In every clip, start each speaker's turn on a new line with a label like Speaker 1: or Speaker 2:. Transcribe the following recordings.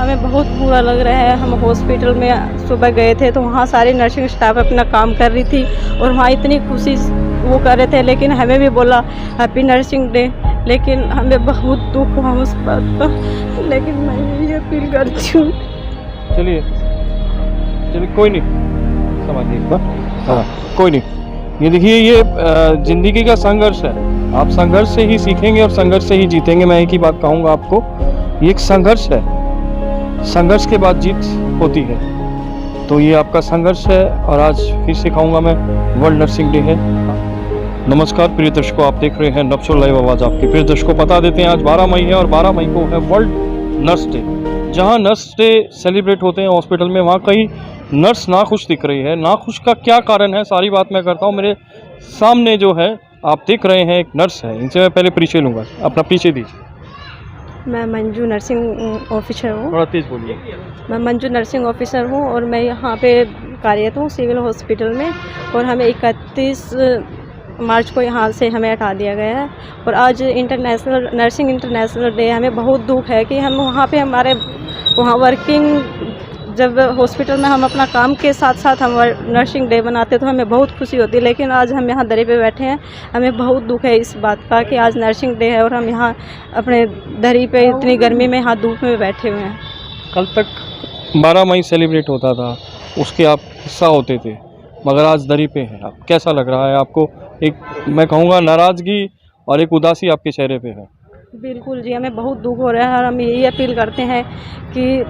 Speaker 1: हमें बहुत बुरा लग रहा है। हम हॉस्पिटल में सुबह गए थे तो वहाँ सारी नर्सिंग स्टाफ अपना काम कर रही थी और वहाँ इतनी खुशी वो कर रहे थे, लेकिन हमें भी बोला हैप्पी नर्सिंग डे, लेकिन हमें बहुत दुख हुआ उस बात का। लेकिन मैं ये अपील करती हूँ।
Speaker 2: चलिए चलिए कोई नहीं, समझिए। हाँ कोई नहीं। ये देखिए, ये जिंदगी का संघर्ष है। आप संघर्ष से ही सीखेंगे और संघर्ष से ही जीतेंगे। मैं एक ही बात कहूँगा आपको, ये एक संघर्ष है, संघर्ष के बाद जीत होती है। तो ये आपका संघर्ष है और आज फिर से कहूँगा मैं, वर्ल्ड नर्सिंग डे है। नमस्कार प्रिय दर्शकों, आप देख रहे हैं नब्सुल लाइव आवाज़ आपकी। प्रिय दर्शकों बता देते हैं, आज 12 मई है और 12 मई को है वर्ल्ड नर्स डे। जहाँ नर्स डे सेलिब्रेट होते हैं हॉस्पिटल में, वहाँ कहीं नर्स नाखुश दिख रही है। नाखुश का क्या कारण है, सारी बात मैं करता हूँ। मेरे सामने जो है आप देख रहे हैं, एक नर्स है। इनसे मैं पहले परिचय लूँगा, अपना परिचय दीजिए।
Speaker 1: मैं मंजू नर्सिंग ऑफिसर हूँ।
Speaker 2: थोड़ा तेज बोलिए।
Speaker 1: मैं मंजू नर्सिंग ऑफिसर हूँ और मैं यहाँ पे कार्यरत हूँ सिविल हॉस्पिटल में। और हमें 31 मार्च को यहाँ से हमें हटा दिया गया है और आज इंटरनेशनल नर्सिंग इंटरनेशनल डे। हमें बहुत दुख है कि हम वहाँ पे हमारे वहाँ वर्किंग, जब हॉस्पिटल में हम अपना काम के साथ साथ हम नर्सिंग डे बनाते तो हमें बहुत खुशी होती, लेकिन आज हम यहाँ दरी पे बैठे हैं। हमें बहुत दुख है इस बात का कि आज नर्सिंग डे है और हम यहाँ अपने दरी पे इतनी गर्मी में यहाँ धूप में बैठे हुए हैं।
Speaker 2: कल तक 12 मई सेलिब्रेट होता था, उसके आप हिस्सा होते थे, मगर आज दरी पे हैं आप। कैसा लग रहा है आपको? एक मैं कहूँगा नाराज़गी और एक उदासी आपके चेहरे पे है।
Speaker 1: बिल्कुल जी, हमें बहुत दुख हो रहा है और हम यही अपील करते हैं कि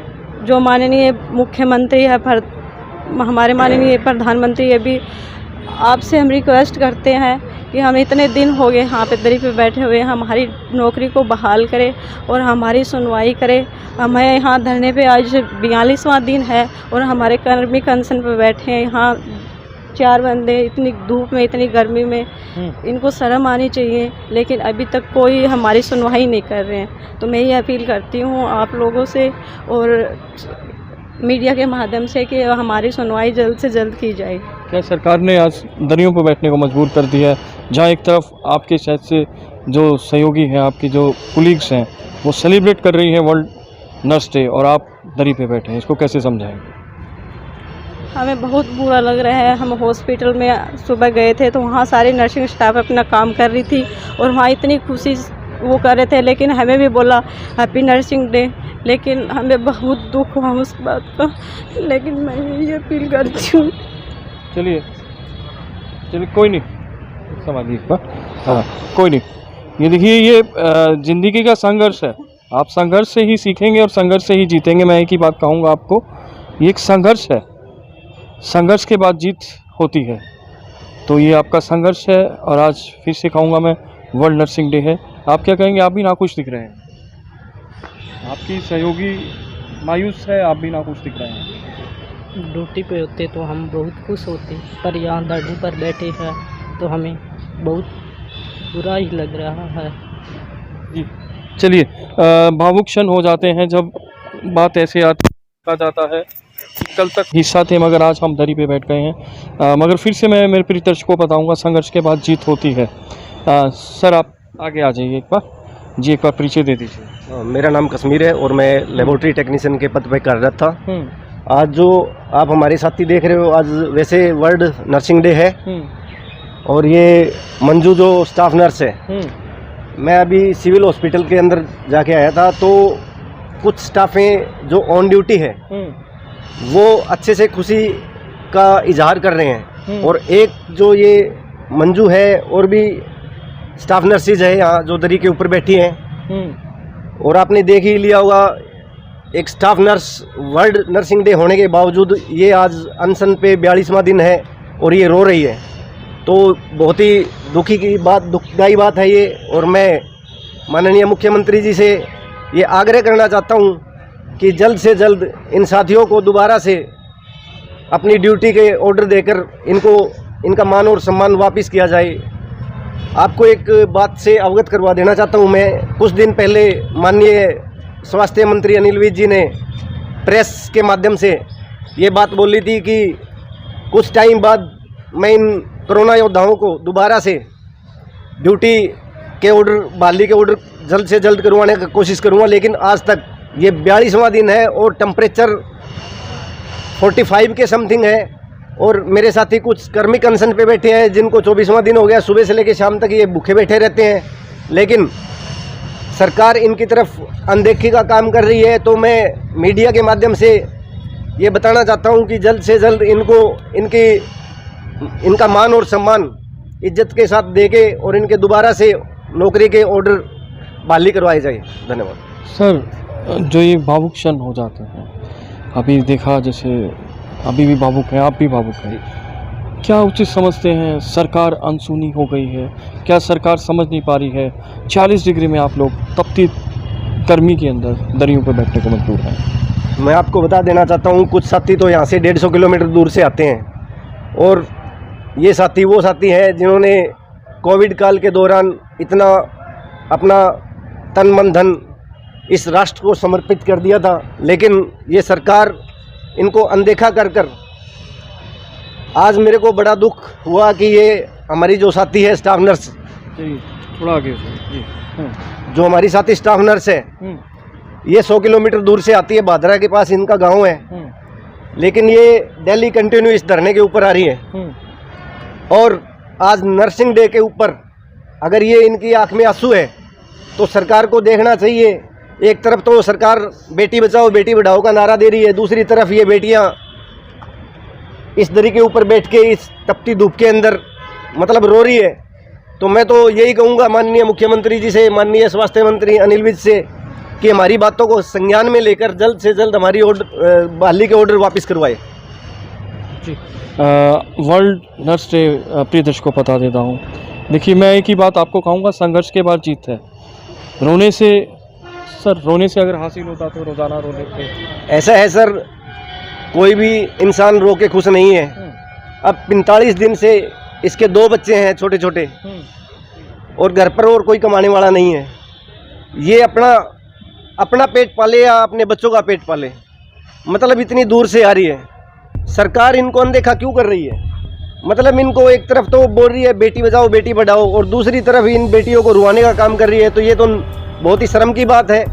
Speaker 1: जो माननीय मुख्यमंत्री है, हमारे माननीय प्रधानमंत्री, ये भी आपसे हम रिक्वेस्ट करते हैं कि हम इतने दिन हो गए यहाँ पे दरी पे बैठे हुए, हमारी नौकरी को बहाल करें और हमारी सुनवाई करें। हमें यहाँ धरने पे आज 42वां दिन है और हमारे कर्मी अनशन पे बैठे हैं। यहाँ 4 बंदे इतनी धूप में, इतनी गर्मी में, इनको शर्म आनी चाहिए, लेकिन अभी तक कोई हमारी सुनवाई नहीं कर रहे हैं। तो मैं ये अपील करती हूँ आप लोगों से और मीडिया के माध्यम से कि हमारी सुनवाई जल्द से जल्द की जाए।
Speaker 2: क्या सरकार ने आज दरियों पर बैठने को मजबूर कर दिया है? जहाँ एक तरफ आपके शायद से जो सहयोगी हैं, आपके जो कुलीग्स हैं, वो सेलिब्रेट कर रही है वर्ल्ड नर्स डे और आप दरी पे बैठे हैं, इसको कैसे समझाएंगे?
Speaker 1: हमें बहुत बुरा लग रहा है। हम हॉस्पिटल में सुबह गए थे तो वहाँ सारी नर्सिंग स्टाफ अपना काम कर रही थी और वहाँ इतनी खुशी वो कर रहे थे, लेकिन हमें भी बोला हैप्पी नर्सिंग डे, लेकिन हमें बहुत दुख हुआ उस बात का। लेकिन मैं ये अपील करती हूँ।
Speaker 2: चलिए चलिए कोई नहीं, समझिए। हाँ कोई नहीं। ये देखिए, ये जिंदगी का संघर्ष है। आप संघर्ष से ही सीखेंगे और संघर्ष से ही जीतेंगे। मैं एक ही बात कहूँगा आपको, ये एक संघर्ष है, संघर्ष के बाद जीत होती है। तो ये आपका संघर्ष है और आज फिर से कहूँगा मैं, वर्ल्ड नर्सिंग डे है। आप क्या कहेंगे? आप भी नाखुश दिख रहे हैं, आपकी सहयोगी मायूस है, आप भी नाखुश दिख रहे हैं।
Speaker 3: ड्यूटी पे होते तो हम बहुत खुश होते, पर यहाँ धरने पर बैठे हैं तो हमें बहुत बुरा ही लग रहा है
Speaker 2: जी। चलिए, भावुक क्षण हो जाते हैं जब बात ऐसे आता जाता है। कल तक हिस्सा थे मगर आज हम दरी पे बैठ गए हैं। मगर फिर से मैं मेरे प्रिय दर्शकों को बताऊंगा, संघर्ष के बाद जीत होती है। सर आप आगे आ जाइए एक बार जी, एक बार परिचय दे दीजिए।
Speaker 4: मेरा नाम कश्मीर है और मैं लेबोरेटरी टेक्नीशियन के पद पर कार्यरत था। आज जो आप हमारे साथी देख रहे हो, आज वैसे वर्ल्ड नर्सिंग डे है और ये मंजू जो स्टाफ नर्स है, मैं अभी सिविल हॉस्पिटल के अंदर जाके आया था तो कुछ स्टाफें जो ऑन ड्यूटी है वो अच्छे से खुशी का इजहार कर रहे हैं और एक जो ये मंजू है और भी स्टाफ नर्सिस है यहाँ जो दरी के ऊपर बैठी हैं। और आपने देख ही लिया होगा, एक staff nurse world nursing day होने के बावजूद ये आज अनशन पे 42वां दिन है और ये रो रही है। तो बहुत ही दुखी की बात, दुखदायी बात है ये। और मैं माननीय मुख्यमंत्री जी से ये आग्रह करना चाहता हूँ कि जल्द से जल्द इन साथियों को दोबारा से अपनी ड्यूटी के ऑर्डर देकर इनका मान और सम्मान वापस किया जाए। आपको एक बात से अवगत करवा देना चाहता हूँ मैं, कुछ दिन पहले माननीय स्वास्थ्य मंत्री अनिल विज जी ने प्रेस के माध्यम से ये बात बोली थी कि कुछ टाइम बाद मैं इन कोरोना योद्धाओं को दोबारा से ड्यूटी के ऑर्डर, बहाली के ऑर्डर जल्द से जल्द करवाने की कोशिश करूँगा। लेकिन आज तक ये 42वां दिन है और टेम्परेचर 45 के समथिंग है। और मेरे साथी कुछ कर्मिक अनशन पे बैठे हैं जिनको 24वां दिन हो गया, सुबह से लेकर शाम तक ये भूखे बैठे रहते हैं, लेकिन सरकार इनकी तरफ अनदेखी का काम कर रही है। तो मैं मीडिया के माध्यम से ये बताना चाहता हूँ कि जल्द से जल्द इनको इनका मान और सम्मान इज्जत के साथ देके और इनके दोबारा से नौकरी के ऑर्डर बहाली करवाए जाए। धन्यवाद।
Speaker 2: सर, जो ये भावुक क्षण हो जाते हैं, अभी देखा जैसे अभी भी भावुक हैं, आप भी भावुक हैं, क्या उचित समझते हैं? सरकार अनसुनी हो गई है क्या? सरकार समझ नहीं पा रही है? 40 डिग्री में आप लोग तपती गर्मी के अंदर दरियों पर बैठने को मजबूर हैं।
Speaker 4: मैं आपको बता देना चाहता हूँ, कुछ साथी तो यहाँ से 150 किलोमीटर दूर से आते हैं और ये साथी वो साथी हैं जिन्होंने कोविड काल के दौरान इतना अपना तन मन धन इस राष्ट्र को समर्पित कर दिया था, लेकिन ये सरकार इनको अनदेखा कर कर आज मेरे को बड़ा दुख हुआ कि ये हमारी जो साथी है स्टाफ नर्स,
Speaker 2: थोड़ा आगे जी,
Speaker 4: जो हमारी साथी स्टाफ नर्स है, ये 100 किलोमीटर दूर से आती है, भादरा के पास इनका गांव है, लेकिन ये डेली कंटिन्यू इस धरने के ऊपर आ रही है। और आज नर्सिंग डे के ऊपर अगर ये इनकी आंख में आंसू है तो सरकार को देखना चाहिए। एक तरफ तो सरकार बेटी बचाओ बेटी बढ़ाओ का नारा दे रही है, दूसरी तरफ ये बेटियां इस दरी के ऊपर बैठ के इस तपती धूप के अंदर मतलब रो रही है। तो मैं तो यही कहूँगा माननीय मुख्यमंत्री जी से, माननीय स्वास्थ्य मंत्री अनिल विज से कि हमारी बातों को संज्ञान में लेकर जल्द से जल्द हमारी बहाली के ऑर्डर वापस करवाए।
Speaker 2: जी, वर्ल्ड नर्स डे प्रिय दर्शकों को बता देता हूँ। देखिए, मैं एक ही बात आपको कहूँगा, संघर्ष के बाद जीत है। रोने से अगर हासिल होता तो रोज़ाना रो लेते।
Speaker 4: ऐसा है सर, कोई भी इंसान रो के खुश नहीं है। अब 45 दिन से इसके 2 बच्चे हैं छोटे छोटे और घर पर और कोई कमाने वाला नहीं है। ये अपना पेट पाले या अपने बच्चों का पेट पाले, मतलब इतनी दूर से आ रही है। सरकार इनको अनदेखा क्यों कर रही है? मतलब इनको एक तरफ तो बोल रही है बेटी बचाओ बेटी बढ़ाओ और दूसरी तरफ इन बेटियों को रुआने का काम कर रही है। तो ये तो बहुत ही शर्म की बात है।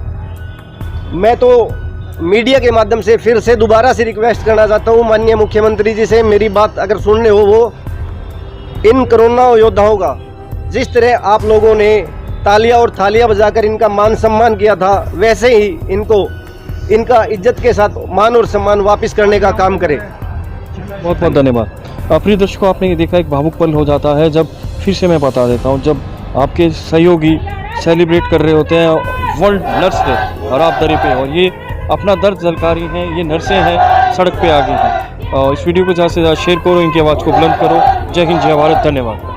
Speaker 4: मैं तो मीडिया के माध्यम से फिर से दोबारा से रिक्वेस्ट करना चाहता हूँ माननीय मुख्यमंत्री जी से, मेरी बात अगर सुनने हो वो इन कोरोना योद्धाओं का जिस तरह आप लोगों ने तालियां और थालियां बजाकर इनका मान सम्मान किया था, वैसे ही इनको इनका इज्जत के साथ मान और सम्मान वापस करने का काम करें।
Speaker 2: बहुत बहुत धन्यवाद। प्रिय दर्शकों, आपने ये देखा, एक भावुक पल हो जाता है जब, फिर से मैं बता देता हूँ, जब आपके सहयोगी सेलिब्रेट कर रहे होते हैं वर्ल्ड नर्स डे और आप दरी पे, और ये अपना दर्द झलका रही हैं, ये नर्सें हैं, सड़क पे आ गई हैं। इस वीडियो को ज़्यादा से ज़्यादा शेयर करो, इनकी आवाज़ को बुलंद करो। जय हिंद, जय भारत, धन्यवाद।